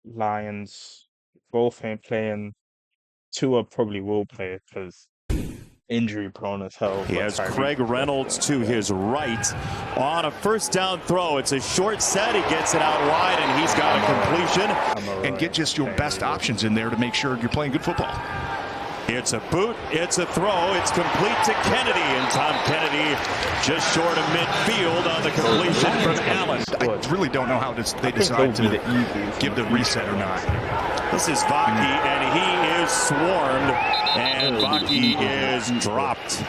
Lions both ain't playing. Tua probably will play because injury prone as hell. He has Tyreek Craig Reynolds to his right on a first down throw. It's a short set. He gets it out wide, and he's got a completion. And get just your best options in there to make sure you're playing good football. It's a boot, it's a throw, it's complete to Kennedy, and Tom Kennedy just short of midfield on the completion from Allen. I really don't know how they decide to give the reset or not. This is Vaki, and he is swarmed, and Vaki is dropped.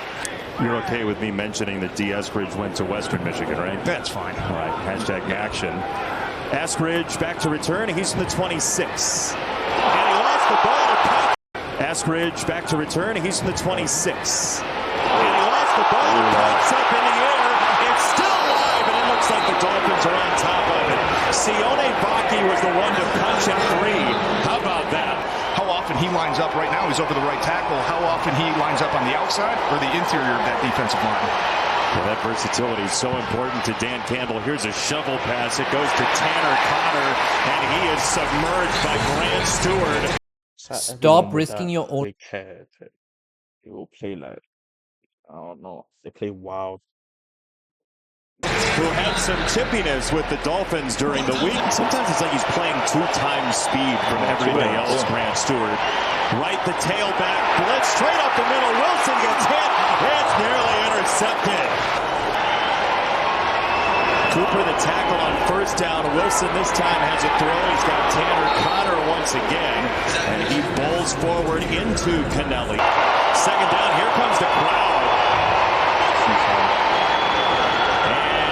You're okay with me mentioning that D. Eskridge went to Western Michigan, right? That's fine. All right, hashtag action. Eskridge back to return, he's in the 26. And he lost the ball to Cox. Eskridge back to return. He's in the 26. And he lost the ball. Pops up in the air. It's still alive, and it looks like the Dolphins are on top of it. Sione Vaki was the one to punch at 3. How about that? How often he lines up right now, he's over the right tackle. How often he lines up on the outside or the interior of that defensive line. Well, that versatility is so important to Dan Campbell. Here's a shovel pass. It goes to Tanner Connor, and he is submerged by Grant Stewart. Stop risking your own. They will play like, I don't know. They play wild. Who had some tippiness with the Dolphins during the week. Sometimes it's like he's playing 2 times speed from everybody else. Grant Stewart. Right the tailback. Blitz straight up the middle. Wilson gets hit. It's nearly intercepted. Cooper the tackle on first down. Wilson this time has a throw. He's got Tanner Connor once again. And he bowls forward into Kennelly. Second down. Here comes the crowd.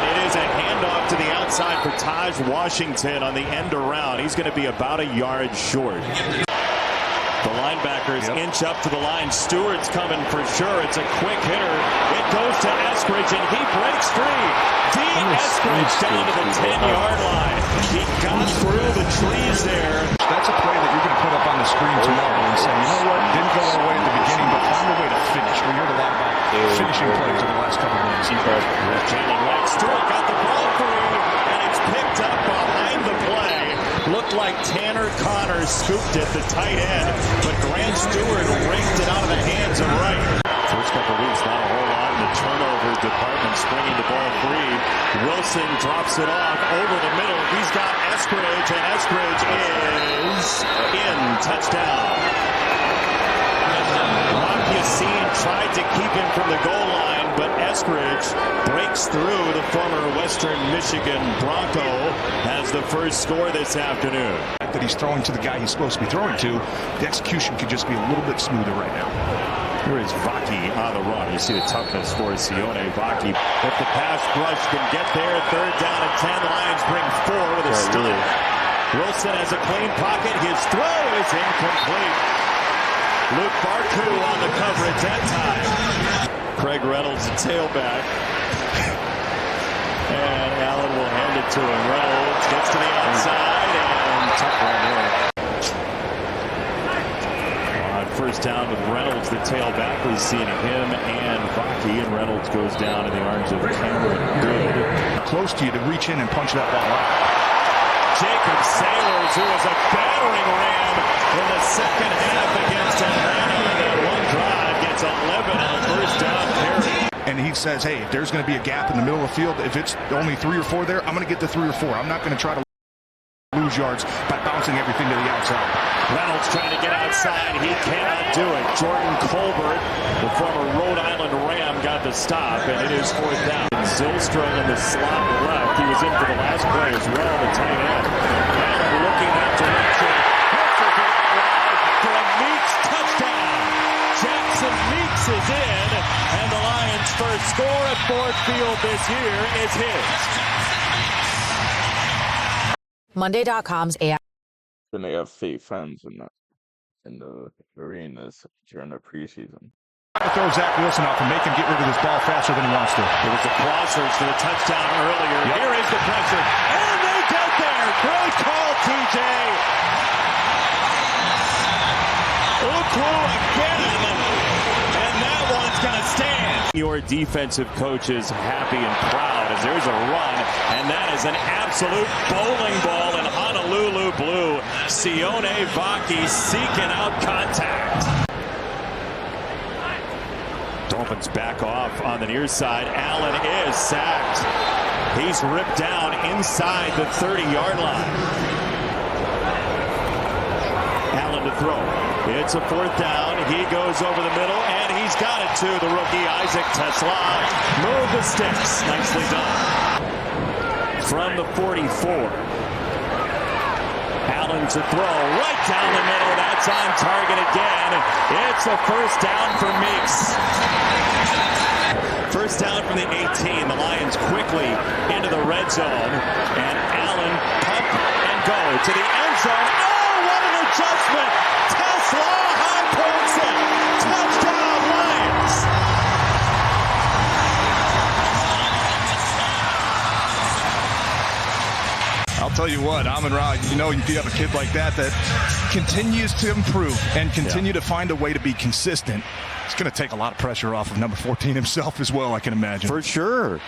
And it is a handoff to the outside for Taj Washington on the end around. He's going to be about a yard short. The linebackers inch up to the line. Stewart's coming for sure. It's a quick hitter. It goes to Eskridge, and he breaks free. Eskridge down to the 10-yard line. He got through the trees there. That's a play that you're going to put up on the screen tomorrow and say, you know what, didn't go our way at the beginning, but find a way to finish. We heard a lot about finishing plays over the last couple of weeks. Jalen White. Stewart got the ball through, and it's picked up behind the play. Looked like Tanner Connor scooped it, the tight end, but Grant Stewart raked it out of the hands of Wright. First couple of weeks, not a whole lot in the turnover department, springing the ball free. Wilson drops it off over the middle. He's got Eskridge, and Eskridge is in. Touchdown. Ron Yassin tried to keep him from the goal line, but Eskridge breaks through. The former Western Michigan Bronco has the first score this afternoon. That he's throwing to the guy he's supposed to be throwing to, the execution could just be a little bit smoother right now. Here is Vaki on the run. You see the toughness for Sione Vaki. If the pass rush can get there, third down and 10. Lions bring 4 with a stop. Wilson has a clean pocket. His throw is incomplete. Luke Barku on the coverage that time. Craig Reynolds, the tailback. And Allen will hand it to him. Reynolds gets to the outside and tough one there. On first down with Reynolds, the tailback. We've seen him and Vaki, and Reynolds goes down in the arms of Cameron Good. Close to you to reach in and punch that ball out. Jacob Sailors, who was a battering ram in the second half against Atlanta. That one drive gets 11 on first down carry. And he says, hey, if there's going to be a gap in the middle of the field, if it's only 3 or 4 there, I'm going to get the 3 or 4. I'm not going to try to lose yards by bouncing everything to the outside. Reynolds trying to get outside. He cannot do it. Jordan Colbert, the former Rhode Island Ram, got the stop, and it is fourth down. Zylstrom in the slot left. He was in for the last play as well, the tight end. Allen looking that direction. For a Meeks touchdown. Jackson Meeks is in, and the Lions' first score at Ford Field this year is his. Monday.com's AI. Then they have fake fans in the arenas during the preseason. To throw Zach Wilson off and make him get rid of this ball faster than he wants to. It was the crossers for the touchdown earlier. Yep. Here is the pressure. And they get there. Great call, TJ. Ukwu again. And that one's going to stand. Your defensive coach is happy and proud as there's a run. And that is an absolute bowling ball in Honolulu. Sione Vaki seeking out contact. Dolphins back off on the near side. Allen is sacked. He's ripped down inside the 30-yard line. Allen to throw. It's a fourth down. He goes over the middle, and he's got it to the rookie, Isaac Tesla. Move the sticks. Nicely done. From the 44. Allen to throw right down the middle. That's on target again. It's a first down for Meeks. First down from the 18. The Lions quickly into the red zone. And Allen pump and go to the end zone. Oh, what an adjustment. Tesla high points it. Touchdown Lions. I'll tell you what, Amon-Ra, you know, if you have a kid like that continues to improve and continue to find a way to be consistent, it's going to take a lot of pressure off of number 14 himself as well, I can imagine. For sure.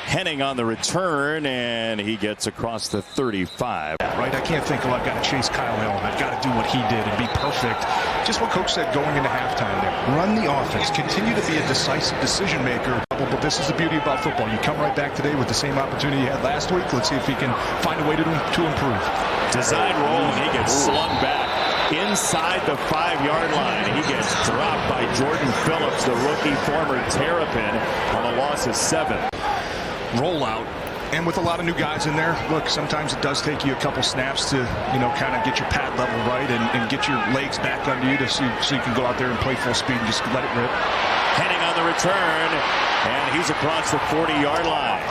Henning on the return, and he gets across the 35. Right, I can't think, I've got to chase Kyle Allen. I've got to do what he did and be perfect. Just what Coach said going into halftime there. Run the offense. Continue to be a decisive decision maker. But this is the beauty about football. You come right back today with the same opportunity you had last week. Let's see if he can find a way to improve. Design roll, and he gets slung back inside the 5-yard line. He gets dropped by Jordan Phillips, the rookie former Terrapin, on a loss of 7. Rollout, and with a lot of new guys in there, look, sometimes it does take you a couple snaps to, you know, kind of get your pad level right and get your legs back under you so you can go out there and play full speed and just let it rip. Henning on the return, and he's across the 40-yard line.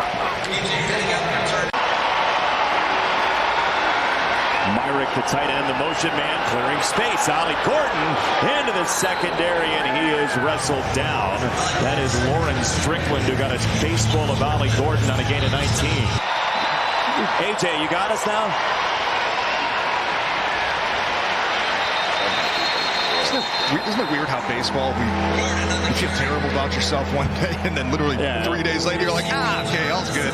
Myrick, the tight end, the motion man, clearing space. Ollie Gordon into the secondary, and he is wrestled down. That is Lauren Strickland, who got a face full of Ollie Gordon on a gain of 19. AJ, you got us now? Isn't it weird how baseball, you feel terrible about yourself one day, and then literally 3 days later, you're like, okay, all's good.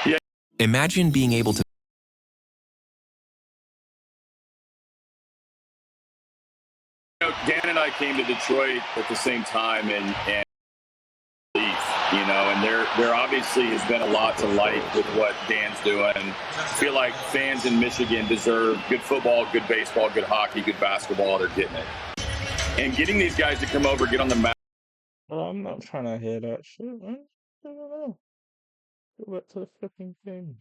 Yeah. Imagine being able to Dan and I came to Detroit at the same time, and you know, and there obviously has been a lot to like with what Dan's doing. I feel like fans in Michigan deserve good football, good baseball, good hockey, good basketball. They're getting it. And getting these guys to come over, get on the mat. Oh, I'm not trying to hear that shit, man. I don't know. Go back to the flipping game.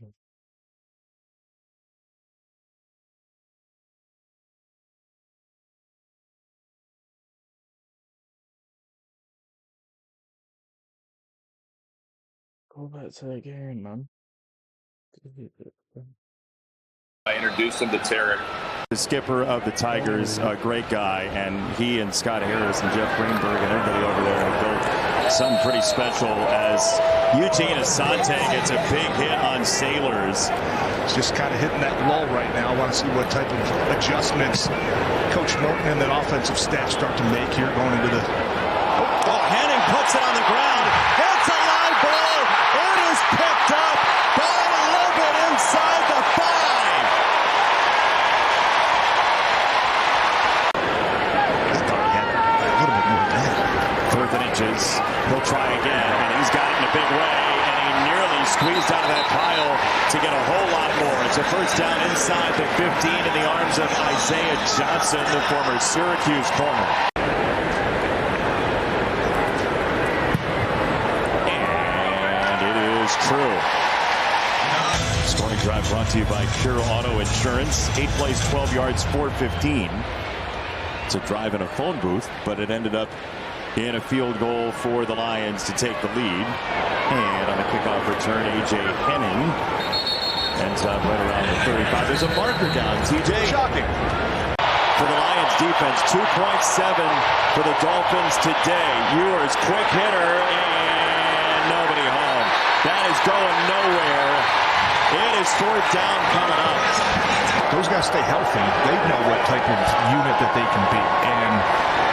Go back to the game, man. I introduced him to Tarek. The skipper of the Tigers, a great guy, and he and Scott Harris and Jeff Greenberg and everybody over there have built something pretty special as Eugene Asante gets a big hit on Sailors. It's just kind of hitting that lull right now. I want to see what type of adjustments Coach Morton and that offensive staff start to make here going into the... Oh, Henning puts it on the ground. It's a live ball. It is picked up by Logan inside the 5. He'll try again, and he's got it in a big way, and he nearly squeezed out of that pile to get a whole lot more. It's a first down inside the 15 in the arms of Isaiah Johnson, the former Syracuse corner. And it is true. Scoring drive brought to you by Pure Auto Insurance. 8 plays, 12 yards, 415. It's a drive in a phone booth, but it ended up in a field goal for the Lions to take the lead. And on the kickoff return, A.J. Henning ends up right around the 35. There's a marker down, TJ. Shocking. For the Lions defense, 2.7 for the Dolphins today. Ewers, quick hitter, and nobody home. That is going nowhere. It is fourth down coming up. Those guys stay healthy. They know what type of unit that they can be. And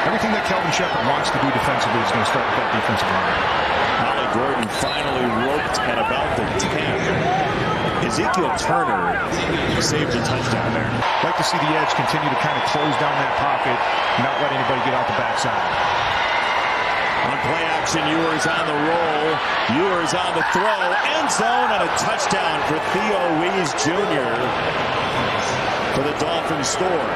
everything that Kelvin Shepard wants to do defensively is going to start with that defensive line. Ollie Gordon finally roped at about the 10. Ezekiel Turner saved a touchdown there. Like to see the edge continue to kind of close down that pocket, not let anybody get out the backside. On play action, Ewers on the roll. Ewers on the throw. End zone and a touchdown for Theo Wees Jr. for the Dolphins score.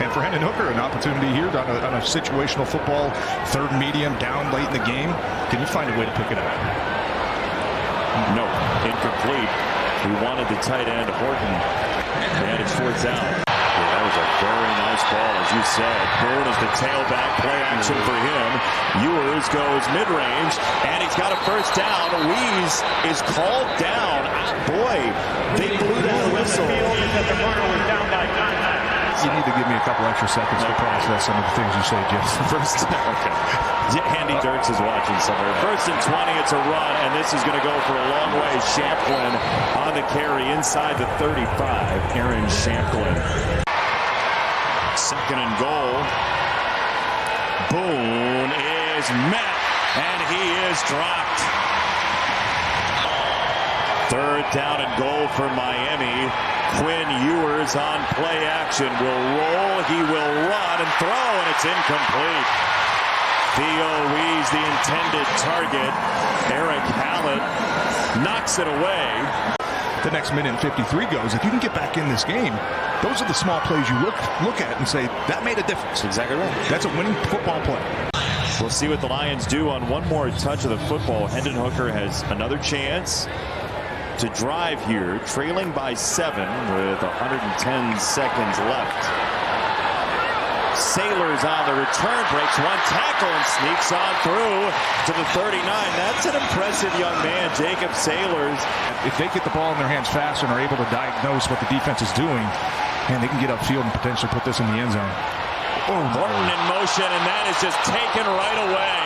And for Hendon Hooker, an opportunity here on a situational football, third medium, down late in the game. Can you find a way to pick it up? No, incomplete. We wanted the tight end, Horton. And it's fourth down. Yeah, that was a very nice ball, as you said. Boone is the tailback, play action for him. Ewers goes mid-range, and he's got a first down. Wees is called down. Boy, they blew that whistle. You need to give me a couple extra seconds to process some of the things you say, Jeff. First, okay. Andy Dirks is watching somewhere. First and 20, it's a run, and this is going to go for a long way. Shamplin on the carry inside the 35. Aaron Shamplin. Second and goal. Boone is met, and he is dropped. Third down and goal for Miami. Quinn Ewers on play action will roll, he will run and throw, and it's incomplete. Theo Wees, the intended target. Eric Hallett knocks it away. The next minute and 53 goes. If you can get back in this game, those are the small plays you look at and say, that made a difference. Exactly right. That's a winning football play. We'll see what the Lions do on one more touch of the football. Hendon Hooker has another chance to drive here, trailing by 7 with 110 seconds left. Sailors on the return, breaks one tackle and sneaks on through to the 39. That's an impressive young man, Jacob Sailors. If they get the ball in their hands fast and are able to diagnose what the defense is doing, man, they can get upfield and potentially put this in the end zone. Horton in motion, and that is just taken right away.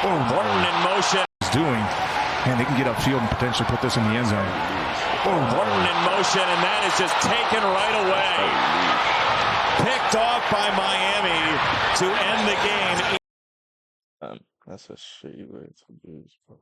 Horton in motion. Doing. And they can get upfield and potentially put this in the end zone. Horton in motion, and that is just taken right away. Picked off by Miami to end the game. That's a shitty way to lose, bro.